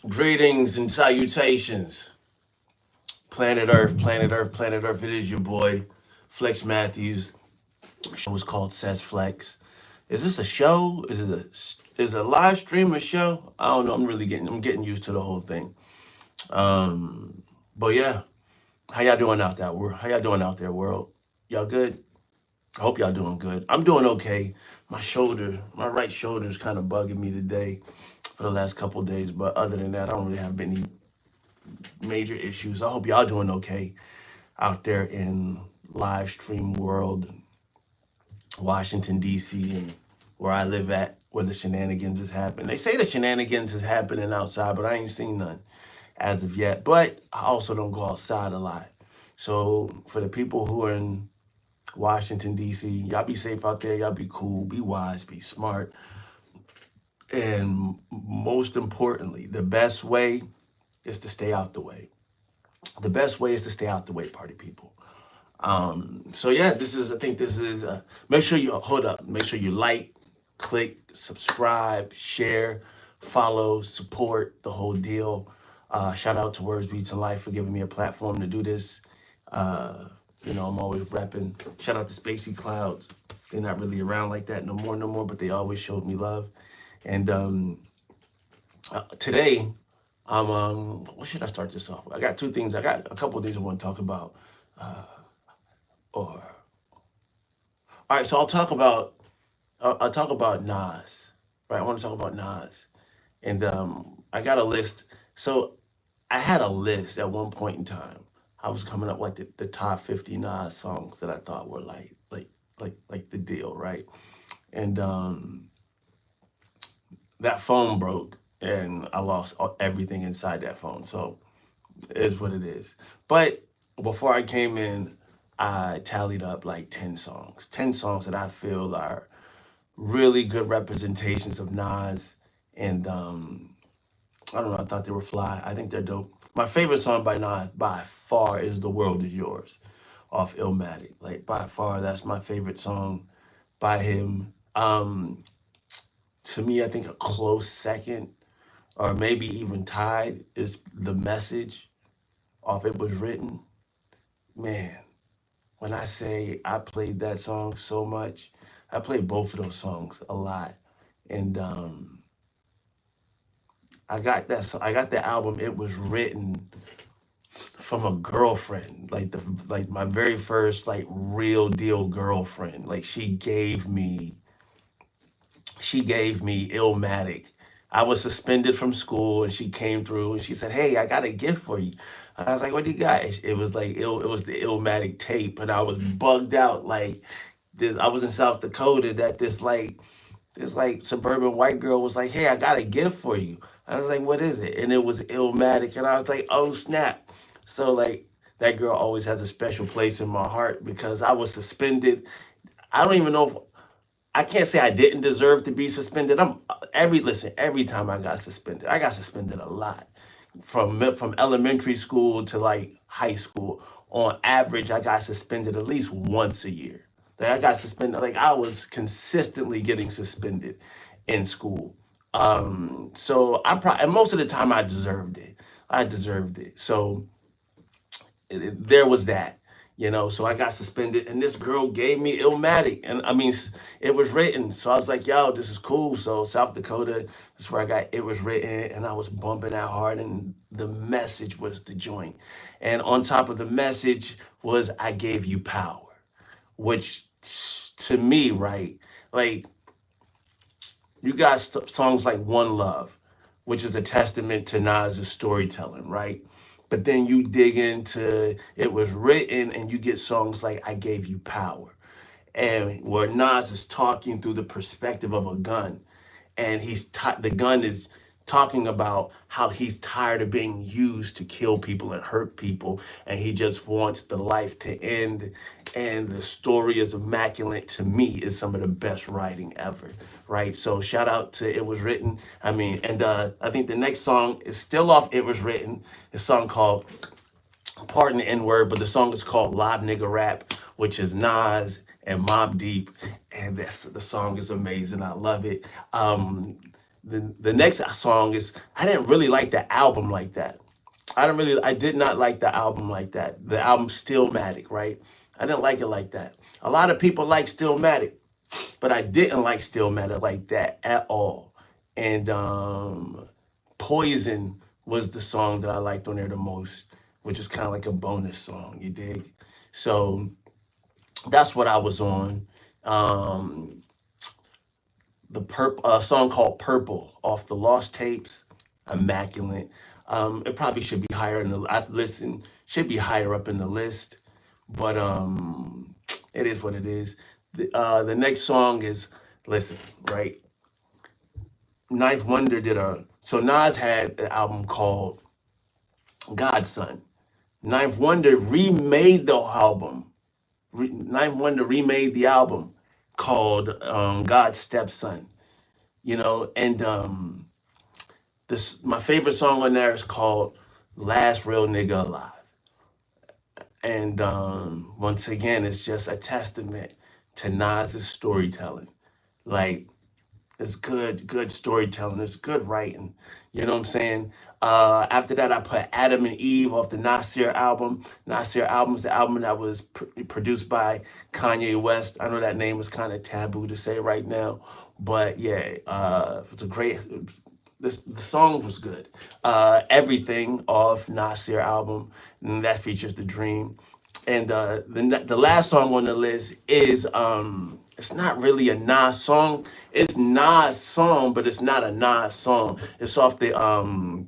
Greetings and salutations, planet Earth, planet Earth, planet Earth. It is your boy, Flex Mathews. Show is called SAYSFLEX. Is this a show? Is it a live stream a show? I don't know. I'm getting used to the whole thing. But yeah, how y'all doing out there? How y'all doing out there, world? Y'all good? I hope y'all doing good. I'm doing okay. My right shoulder is kind of bugging me today for the last couple of days. But other than that, I don't really have any major issues. I hope y'all doing okay out there in live stream world, Washington D.C. and where I live at, where the shenanigans is happening. They say the shenanigans is happening outside, but I ain't seen none as of yet. But I also don't go outside a lot. So for the people who are in Washington D.C., y'all be safe out there. Y'all be cool, be wise, be smart, and most importantly, the best way is to stay out the way. The best way is to stay out the way, party people. So yeah, I think this is, make sure you, hold up, make sure you like, click, subscribe, share, follow, support, the whole deal. Shout out to Words, Beats, and Life for giving me a platform to do this. Uh, I'm always repping. Shout out to Spacey Clouds. They're not really around like that no more, but they always showed me love. And today, what should I start this off with? I got two things. I got a couple of things I want to talk about. Or all right, so I'll talk about Nas. Right, I want to talk about Nas, and I got a list. So I had a list at one point in time. I was coming up like the top 50 Nas songs that I thought were like the deal, right? And that phone broke, and I lost everything inside that phone. So it is what it is. But before I came in, I tallied up like 10 songs that I feel are really good representations of Nas. And I don't know, I thought they were fly. I think they're dope. My favorite song by Nas by far is The World Is Yours off Illmatic. Like by far, that's my favorite song by him. To me, I think a close second, or maybe even tied, is The Message off It Was Written. Man, when I say I played that song so much, I played both of those songs a lot. And I got the album It Was Written from a girlfriend, like my very first like real deal girlfriend. Like she gave me Illmatic. I was suspended from school and she came through and she said, "Hey, I got a gift for you." And I was like, "What do you got?" It was like it was the Illmatic tape, and I was bugged out like this. I was in South Dakota that this suburban white girl was like, "Hey, I got a gift for you." I was like, "What is it?" And it was Illmatic, and I was like, "Oh snap!" So like that girl always has a special place in my heart because I was suspended. I don't even know if I can't say I didn't deserve to be suspended. Every time I got suspended a lot from elementary school to like high school. On average, I got suspended at least once a year. Like I got suspended. Like I was consistently getting suspended in school. So and most of the time I deserved it. I deserved it. So there was that, so I got suspended, and this girl gave me Illmatic, and I mean It Was Written. So I was like, yo, this is cool. So South Dakota is where I got It Was Written, and I was bumping that hard, and The Message was the joint, and on top of The Message was I Gave You Power, which to me, right, like you got songs like One Love, which is a testament to Nas's storytelling, right? But then you dig into It Was Written and you get songs like I Gave You Power, and where Nas is talking through the perspective of a gun, and the gun is talking about how he's tired of being used to kill people and hurt people, and he just wants the life to end. And the story is immaculate. To me, is some of the best writing ever, right? So shout out to It Was Written. I mean, and I think the next song is still off It Was Written, a song called, pardon the N-word, but the song is called Live Nigga Rap, which is Nas and Mobb Deep, and the song is amazing. I love it. The next song is, I didn't really like the album like that. I did not like the album like that. The album Stillmatic, right? I didn't like it like that. A lot of people like Stillmatic, but I didn't like Stillmatic like that at all. And Poison was the song that I liked on there the most, which is kind of like a bonus song, you dig? So that's what I was on. Um, the song called Purple off the Lost Tapes, immaculate. It probably should be higher in the. I've listened, should be higher up in the list, but it is what it is. The next song is, listen, right. Ninth Wonder did a, so Nas had an album called Godson. Ninth Wonder remade the album. Ninth Wonder remade the album called God's Stepson. You know, and this, my favorite song on there is called "Last Real Nigga Alive," and once again, it's just a testament to Nas's storytelling. Like, it's good storytelling. It's good writing. You know what I'm saying? After that, I put Adam and Eve off the Nasir album. Nasir album is the album that was produced by Kanye West. I know that name is kind of taboo to say right now, but yeah, it was a great. The song was good. Everything off Nasir album, and that features the Dream. And the last song on the list is it's not really a Nas song. It's Nas song, but it's not a Nas song. It's off the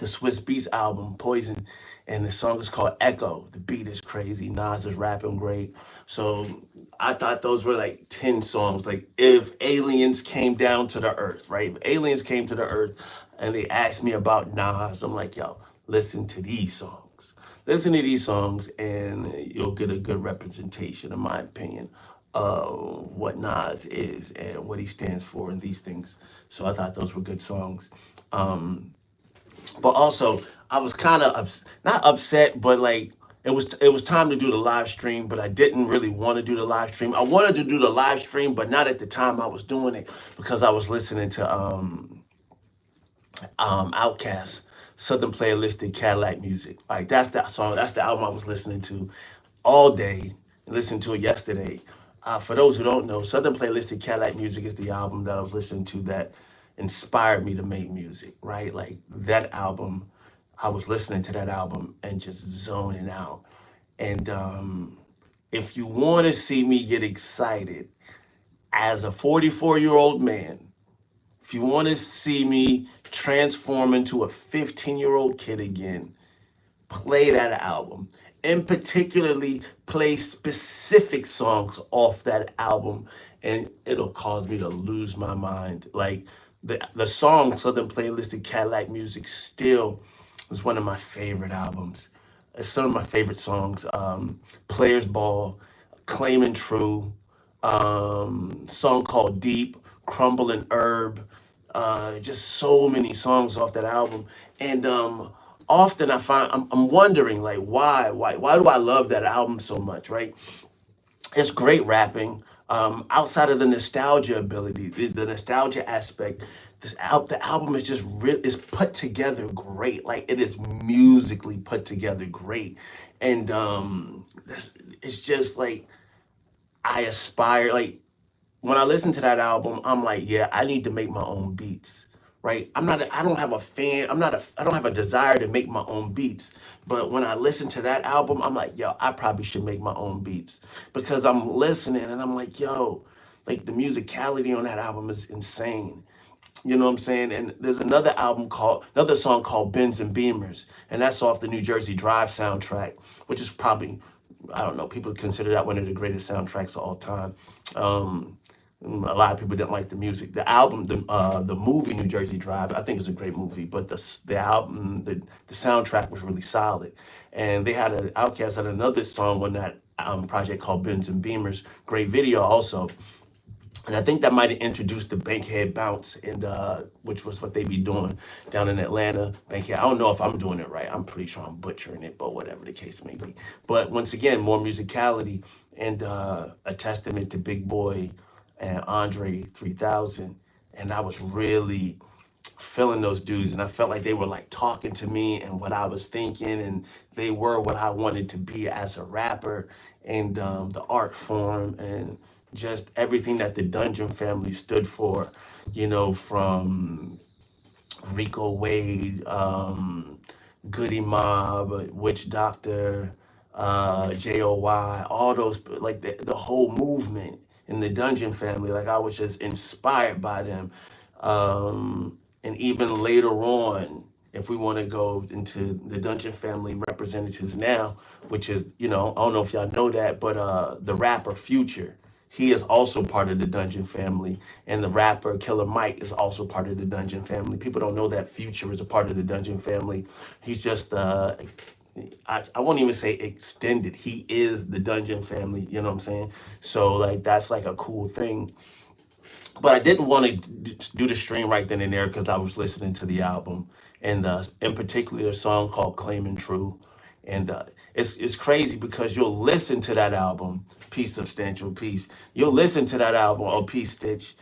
Swiss Beats album, Poison, and the song is called Echo. The beat is crazy. Nas is rapping great. So I thought those were like 10 songs. Like, if aliens came down to the earth, right? If aliens came to the earth and they asked me about Nas, I'm like, yo, listen to these songs. Listen to these songs and you'll get a good representation, in my opinion, of what Nas is and what he stands for and these things. So I thought those were good songs. But also, I was kind of not upset, but like, it was time to do the live stream, but I didn't really want to do the live stream. I wanted to do the live stream, but not at the time I was doing it, because I was listening to Outkast, Southern Playalistic Cadillac Music. Like, that's that song, that's the album I was listening to all day, and listened to it yesterday. For those who don't know, Southern Playalistic Cadillac Music is the album that I was listening to that inspired me to make music, right? Like, that album, I was listening to that album and just zoning out. And if you want to see me get excited as a 44-year-old man, if you want to see me transform into a 15-year-old kid again, play that album. And particularly play specific songs off that album, and it'll cause me to lose my mind. Like, the song Southern Playalistic Cadillac Music still is one of my favorite albums. It's some of my favorite songs. Players Ball, Claiming True, song called Deep, Crumble and Herb. Just so many songs off that album. And often I find I'm wondering, like, why do I love that album so much, right? It's great rapping. Outside of the nostalgia ability, the nostalgia aspect, the album is just is put together great. Like, it is musically put together great, and it's just like, I aspire. Like, when I listen to that album, I'm like, yeah, I need to make my own beats, right? I don't have a fan, I don't have a desire to make my own beats. But when I listen to that album, I'm like, yo, I probably should make my own beats, because I'm listening and I'm like, yo, like, the musicality on that album is insane. You know what I'm saying? And there's another song called Benz and Beamers, and that's off the New Jersey Drive soundtrack, which is probably, I don't know, people consider that one of the greatest soundtracks of all time. A lot of people didn't like the music. The album, the movie New Jersey Drive, I think is a great movie, but the album, the soundtrack was really solid. And they had Outkast had another song on that project called Benz and Beamers, great video also. And I think that might have introduced the Bankhead Bounce, and which was what they be doing down in Atlanta. Bankhead. I don't know if I'm doing it right. I'm pretty sure I'm butchering it, but whatever the case may be. But once again, more musicality, and a testament to Big Boy and Andre 3000 and I was really feeling those dudes, and I felt like they were like talking to me and what I was thinking, and they were what I wanted to be as a rapper, and the art form, and just everything that the Dungeon family stood for, you know, from Rico Wade, Goody Mob, Witch Doctor, JOY, all those, like the whole movement in the Dungeon family. Like I was just inspired by them. And even later on, if we want to go into the Dungeon family representatives now, which is, you know, I don't know if y'all know that, but the rapper Future, he is also part of the Dungeon family, and the rapper Killer Mike is also part of the Dungeon family. People don't know that Future is a part of the Dungeon family. He's just I won't even say extended. He is the Dungeon family. You know what I'm saying? So like that's like a cool thing. But I didn't want to do the stream right then and there because I was listening to the album, and in particular a song called "Claiming True." And it's crazy because you'll listen to that album, Peace Substantial Peace. You'll listen to that album, or Peace Stitch.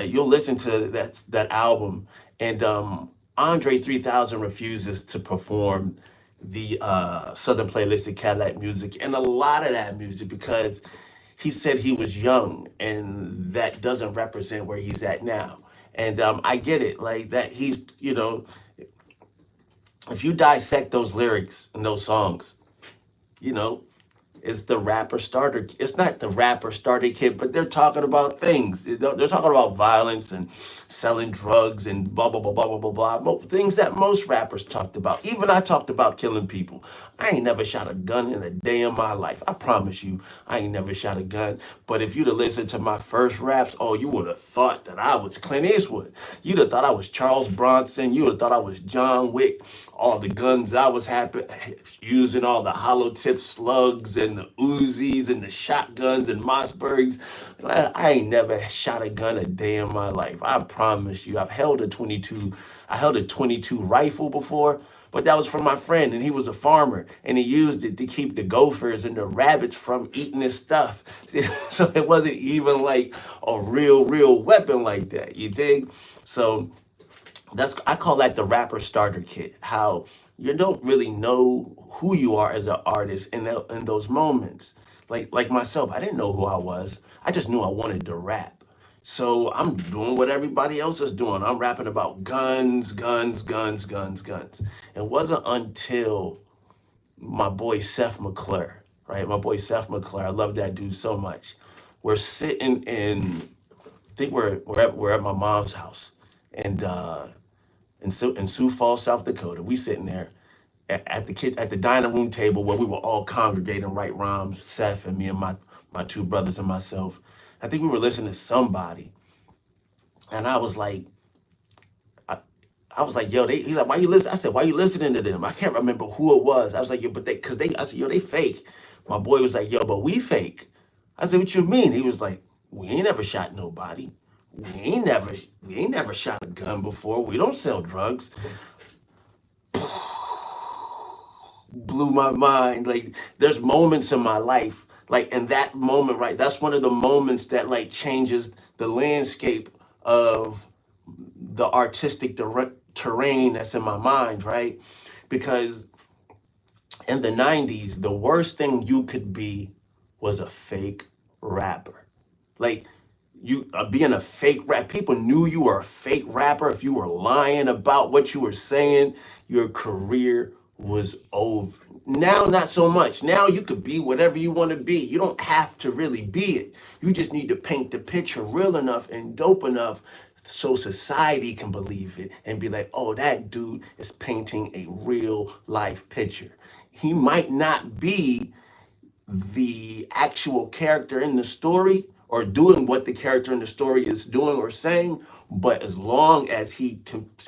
You'll listen to that album, and Andre 3000 refuses to perform the Southern Playalistic Cadillac music, and a lot of that music because he said he was young, and that doesn't represent where he's at now. And I get it, like that he's, you know, if you dissect those lyrics and those songs, you know, it's the rapper starter. It's not the rapper starter kit, but they're talking about things. They're talking about violence and selling drugs and blah blah blah blah blah blah blah. Things that most rappers talked about. Even I talked about killing people. I ain't never shot a gun in a day in my life. I promise you, I ain't never shot a gun. But if you'd have listened to my first raps, oh, you would have thought that I was Clint Eastwood. You'd have thought I was Charles Bronson. You would have thought I was John Wick. All the guns I was using, all the hollow tip slugs and the Uzis and the shotguns and Mossbergs. I ain't never shot a gun a day in my life. I promise you. I've held a 22. I held a 22 rifle before, but that was from my friend, and he was a farmer, and he used it to keep the gophers and the rabbits from eating his stuff. So it wasn't even like a real weapon like that. You dig? So I call that the rapper starter kit. How you don't really know who you are as an artist in those moments. Like myself, I didn't know who I was. I just knew I wanted to rap. So I'm doing what everybody else is doing. I'm rapping about guns, guns, guns, guns, guns. It wasn't until my boy Seth McClure, right? My boy Seth McClure. I love that dude so much. We're sitting in, I think we're at my mom's house, and in Sioux Falls, South Dakota. We sitting there at the dining room table where we were all congregating, right? Rhymes, Seth and me and my two brothers and myself. I think we were listening to somebody, and I was like, I was like, yo, he's like, why you listen? I said, why you listening to them? I can't remember who it was. I was like, yo, but I said, yo, they fake. My boy was like, yo, but we fake. I said, what you mean? He was like, we ain't never shot nobody. We ain't never shot a gun before. We don't sell drugs. Blew my mind. Like there's moments in my life, like in that moment, right? That's one of the moments that like changes the landscape of the artistic terrain that's in my mind, right? Because in the 90s, the worst thing you could be was a fake rapper. Like you being a fake rap, people knew you were a fake rapper. If you were lying about what you were saying, your career was over. Now, not so much. Now you could be whatever you want to be. You don't have to really be it. You just need to paint the picture real enough and dope enough so society can believe it and be like, oh, that dude is painting a real life picture. He might not be the actual character in the story or doing what the character in the story is doing or saying, but as long as he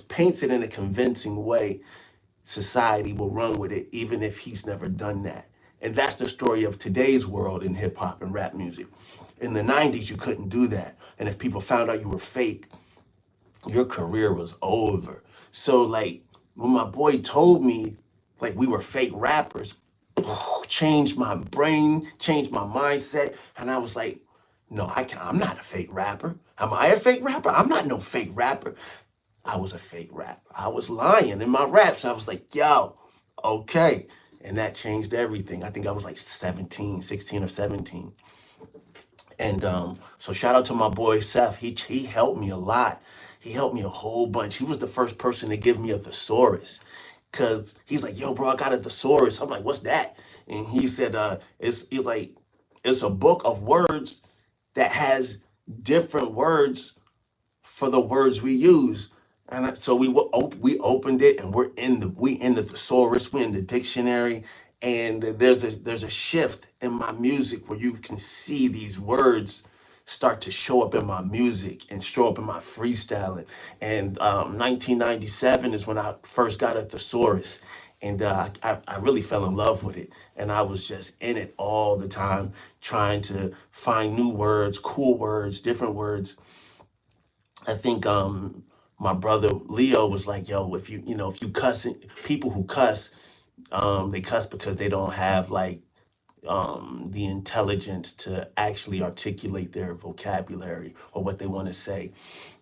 paints it in a convincing way, society will run with it, even if he's never done that. And that's the story of today's world in hip hop and rap music. In the 90s, you couldn't do that. And if people found out you were fake, your career was over. So like when my boy told me like we were fake rappers, changed my brain, changed my mindset. And I was like, no, I'm not a fake rapper. Am I a fake rapper? I'm not no fake rapper. I was a fake rapper. I was lying in my raps. I was like, yo, okay. And that changed everything. I think I was like 17, 16 or 17. And so shout out to my boy Seth. He helped me a lot. He helped me a whole bunch. He was the first person to give me a thesaurus. Cause he's like, yo, bro, I got a thesaurus. I'm like, what's that? And he said, he's like, it's a book of words that has different words for the words we use. And so we opened it, and we in the thesaurus, we in the dictionary, and there's a shift in my music where you can see these words start to show up in my music and show up in my freestyling. And 1997 is when I first got a thesaurus, and I really fell in love with it. And I was just in it all the time, trying to find new words, cool words, different words. I think my brother Leo was like, yo, if you cuss, people who cuss, they cuss because they don't have like the intelligence to actually articulate their vocabulary or what they want to say.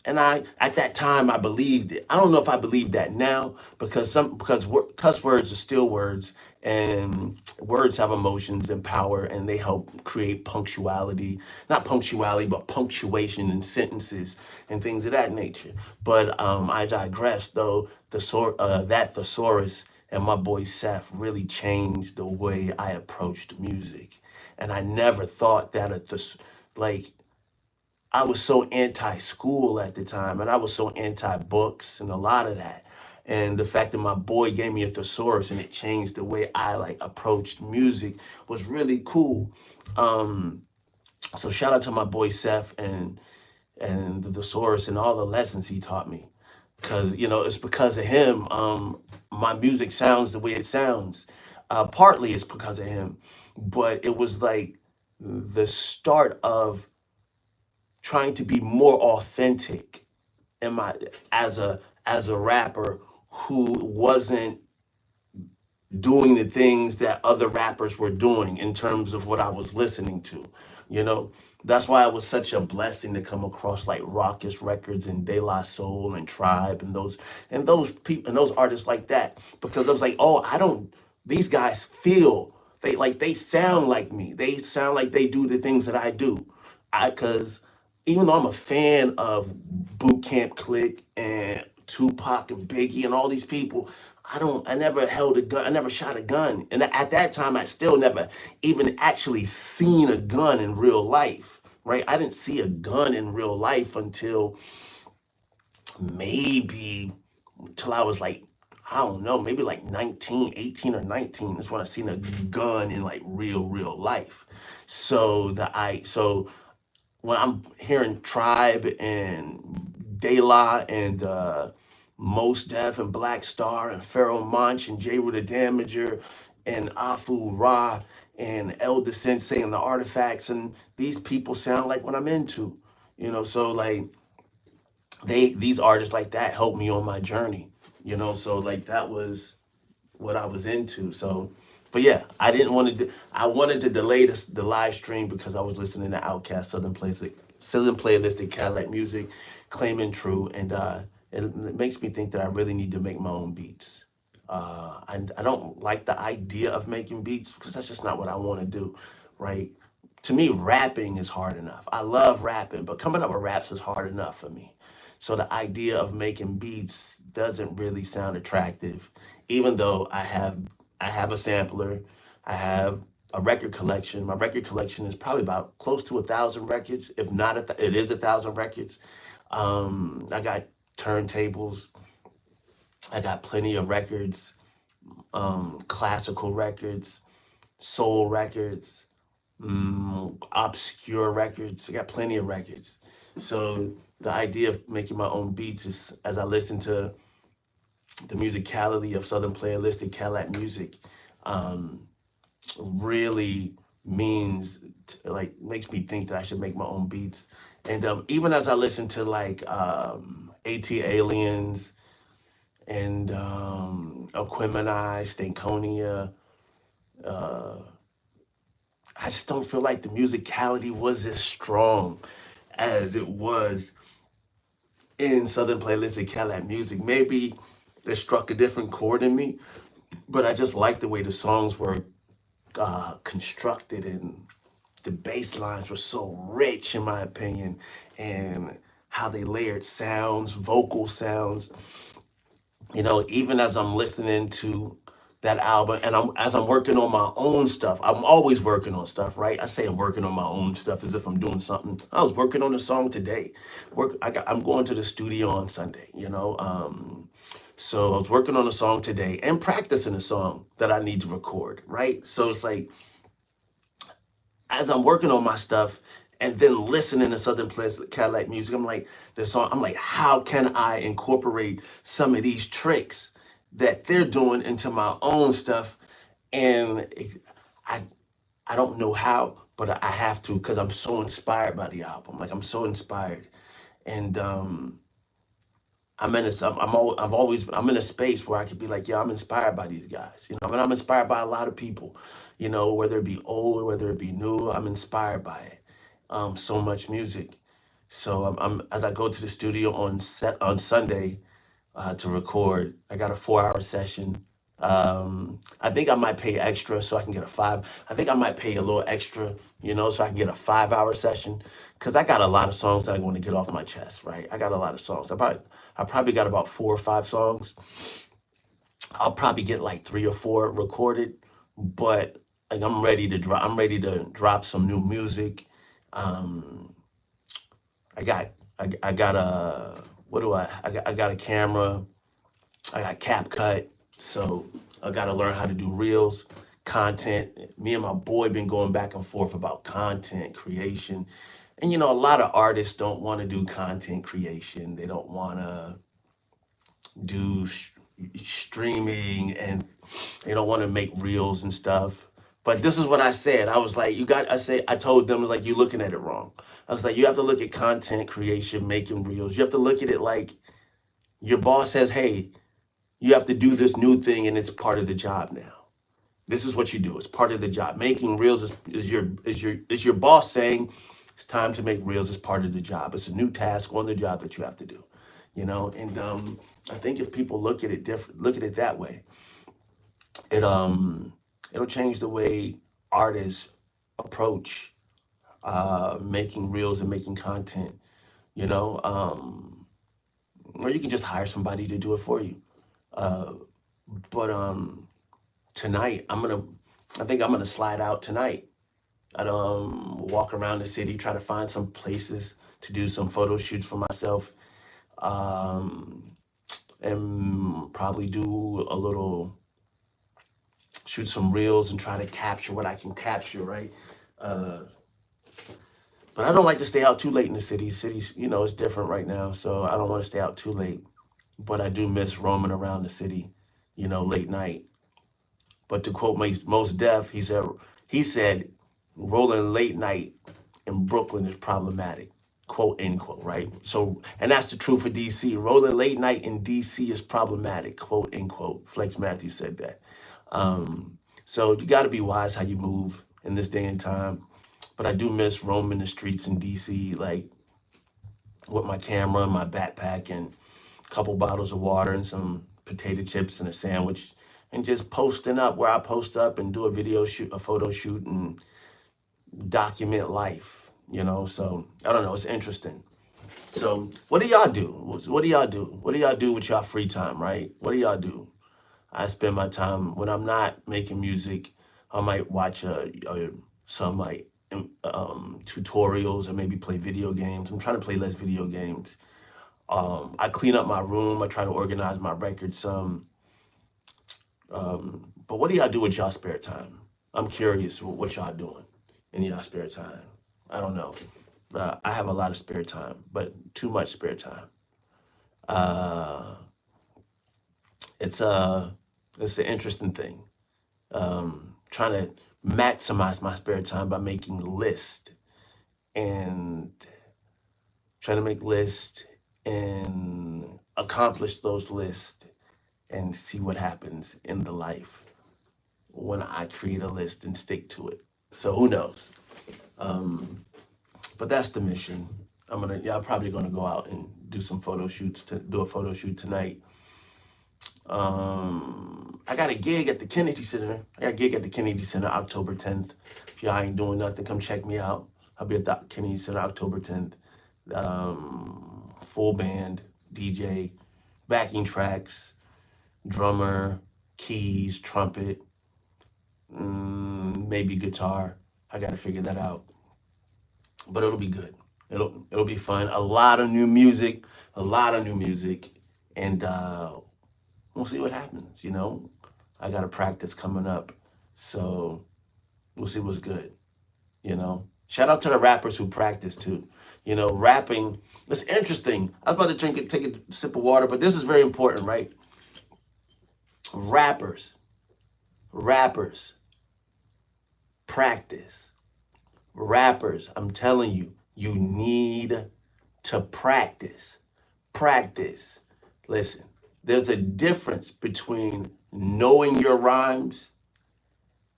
And at that time, I believed it. I don't know if I believe that now, because cuss words are still words, and words have emotions and power, and they help create punctuality, not punctuality, but punctuation in sentences and things of that nature. But I digress. Though that thesaurus and my boy Seth really changed the way I approached music, and I never thought that like I was so anti-school at the time, and I was so anti-books and a lot of that. And the fact that my boy gave me a thesaurus and it changed the way I like approached music was really cool. Um, so shout out to my boy Seth and the thesaurus and all the lessons he taught me. Cause it's because of him. My music sounds the way it sounds. Partly it's because of him, but it was like the start of trying to be more authentic in my as a rapper who wasn't doing the things that other rappers were doing in terms of what I was listening to. You know, that's why it was such a blessing to come across like Raucous Records and De La Soul and Tribe and those people and those artists like that, because I was like, oh, I don't. These guys feel they sound like me. They sound like they do the things that I do. Because even though I'm a fan of Boot Camp Click and Tupac and Biggie and all these people, I never held a gun. I never shot a gun. And at that time, I still never even actually seen a gun in real life, right? I didn't see a gun in real life until maybe till I was like, I don't know, maybe like 19, 18 or 19 is when I seen a gun in like real life. So when I'm hearing Tribe and De La and Mos Def and Black Star and Pharoah Monch and J. Rue the Damager and Afu Ra and Elder Sensei and the Artifacts, and these people sound like what I'm into, so like these artists like that helped me on my journey, so like that was what I was into. So, but yeah, I didn't want to. I wanted to delay the live stream because I was listening to Outkast Southern Playalistic Cadillac Music, claiming true, and it makes me think that I really need to make my own beats. I don't like the idea of making beats because that's just not what I want to do, right? To me, rapping is hard enough. I love rapping, but coming up with raps is hard enough for me. So the idea of making beats doesn't really sound attractive, even though I have a sampler, I have a record collection. My record collection is probably about close to 1,000 records, if not it is 1,000 records. I got turntables. I got plenty of records, classical records, soul records, obscure records. I got plenty of records. So the idea of making my own beats is, as I listen to the musicality of Southern Playalistic Cadillac Music, um, really means like makes me think that I should make my own beats. And even as I listen to like AT Aliens and Aquemini, Stankonia, I just don't feel like the musicality was as strong as it was in Southern Playalistic Cadillac Music. Maybe it struck a different chord in me, but I just liked the way the songs were constructed, and the bass lines were so rich, in my opinion, and how they layered sounds, vocal sounds. Even as I'm listening to that album, and as I'm working on my own stuff, I'm always working on stuff, right? I say I'm working on my own stuff as if I'm doing something. I was working on a song today. I'm going to the studio on Sunday, so I was working on a song today and practicing a song that I need to record, right? So it's like, as I'm working on my stuff and then listening to Southern Cadillac Music, I'm like, how can I incorporate some of these tricks that they're doing into my own stuff? And I I don't know how, but I have to, because I'm so inspired by the album. Like, I'm so inspired, and I'm in a, I'm always, I'm in a space where I could be like, yeah, I'm inspired by these guys. I mean, I'm inspired by a lot of people, whether it be old, whether it be new. I'm inspired by it. So much music. So as I go to the studio on Sunday to record, I got a 4 hour session. I think I might pay extra so I can get a five. I think I might pay a little extra, so I can get a 5 hour session, because I got a lot of songs that I want to get off my chest, right? I got a lot of songs. I probably got about 4 or 5 songs. I'll probably get like 3 or 4 recorded, but like, I'm ready to drop. I'm ready to drop some new music. Um, I got I got a what do I got a camera. I got CapCut, so I got to learn how to do reels, content. Me and my boy been going back and forth about content creation, and a lot of artists don't want to do content creation. They don't want to do streaming, and they don't want to make reels and stuff. But this is what I said. I was like, I told them, like, you looking at it wrong. I was like, you have to look at content creation, making reels. You have to look at it like your boss says, hey, you have to do this new thing, and it's part of the job now. This is what you do. It's part of the job. Making reels is your boss saying it's time to make reels. It's part of the job. It's a new task on the job that you have to do. And I think if people look at it different, look at it that way, it it'll change the way artists approach making reels and making content. You know, or you can just hire somebody to do it for you. Uh, but tonight I think I'm gonna slide out tonight. I'd walk around the city, try to find some places to do some photo shoots for myself, um, and probably do a little, shoot some reels and try to capture what I can capture, right? Uh, but I don't like to stay out too late in the city. Cities, it's different right now, so I don't want to stay out too late. But I do miss roaming around the city, late night. But to quote Most Def, he said rolling late night in Brooklyn is problematic, quote end quote, right? So, and that's the truth for DC. Rolling late night in DC is problematic, quote end quote. Flex Mathews said that. So you got to be wise how you move in this day and time. But I do miss roaming the streets in DC, like with my camera and my backpack and a couple bottles of water and some potato chips and a sandwich, and just posting up where I post up and do a video shoot, a photo shoot, and document life. So I don't know. It's interesting. So what do y'all do? What do y'all do? What do y'all do with y'all free time, right? What do y'all do? I spend my time when I'm not making music. I might watch some like tutorials, or maybe play video games. I'm trying to play less video games. I clean up my room. I try to organize my records some. But what do y'all do with y'all spare time? I'm curious what y'all doing in y'all spare time. I don't know. I have a lot of spare time, but too much spare time. Uh, it's a it's an interesting thing. Trying to maximize my spare time by making lists, and trying to make lists and accomplish those lists, and see what happens in the life when I create a list and stick to it. So who knows? But that's the mission. I'm probably gonna go out and do some photo shoots to do a photo shoot tonight. I got a gig at the Kennedy Center. I got a gig at the Kennedy Center October 10th. If y'all ain't doing nothing, come check me out. I'll be at the Kennedy Center October 10th. Full band, DJ, backing tracks, drummer, keys, trumpet, maybe guitar. I got to figure that out, but it'll be good. It'll be fun. A lot of new music, and we'll see what happens. I got a practice coming up, so we'll see what's good. Shout out to the rappers who practice too. Rapping. It's interesting. I was about to take a sip of water, but this is very important, right? Rappers, practice. Rappers, I'm telling you, you need to practice. Practice. Listen, there's a difference between knowing your rhymes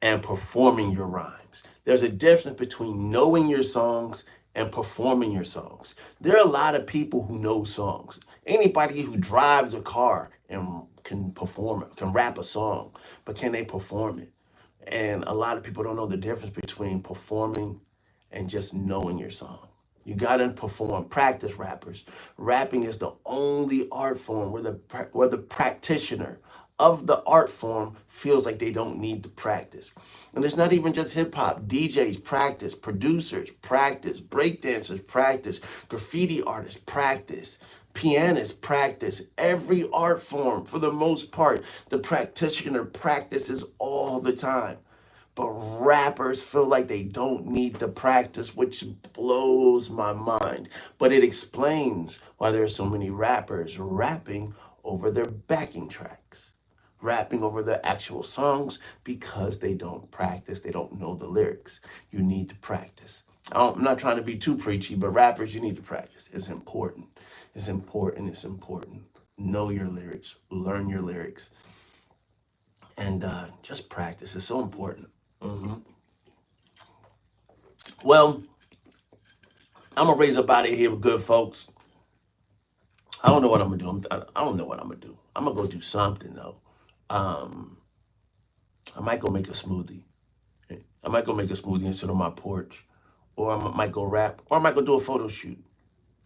and performing your rhymes. There's a difference between knowing your songs and performing your songs. There are a lot of people who know songs. Anybody who drives a car and can perform it, can rap a song, but can they perform it? And a lot of people don't know the difference between performing and just knowing your song. You gotta perform, practice, rappers. Rapping is the only art form where the practitioner of the art form feels like they don't need to practice. And it's not even just hip hop. DJs practice, producers practice, breakdancers practice, graffiti artists practice, pianists practice. Every art form, for the most part, the practitioner practices all the time. But rappers feel like they don't need to practice, which blows my mind. But it explains why there are so many rappers rapping over their backing tracks, rapping over the actual songs, because they don't practice, they don't know the lyrics. You need to practice. I'm not trying to be too preachy, but rappers, you need to practice. It's important. It's important. It's important. Know your lyrics, learn your lyrics, and just practice. It's so important. Well, I'm gonna raise up out of here with good folks. I don't know what I'm gonna do. I don't know what I'm gonna do. I'm gonna go do something though. Um, I might go make a smoothie. I might go make a smoothie and sit on my porch, or I might go rap, or I might go do a photo shoot.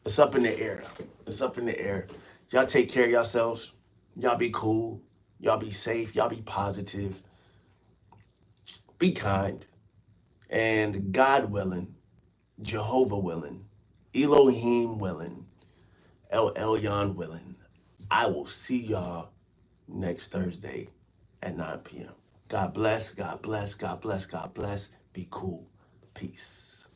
It's up in the air. It's up in the air. Y'all take care of yourselves. Y'all be cool. Y'all be safe. Y'all be positive. Be kind. And God willing, Jehovah willing, Elohim willing, El Elyon willing, I will see y'all next Thursday at 9 p.m. God bless, God bless, God bless, God bless. Be cool. Peace.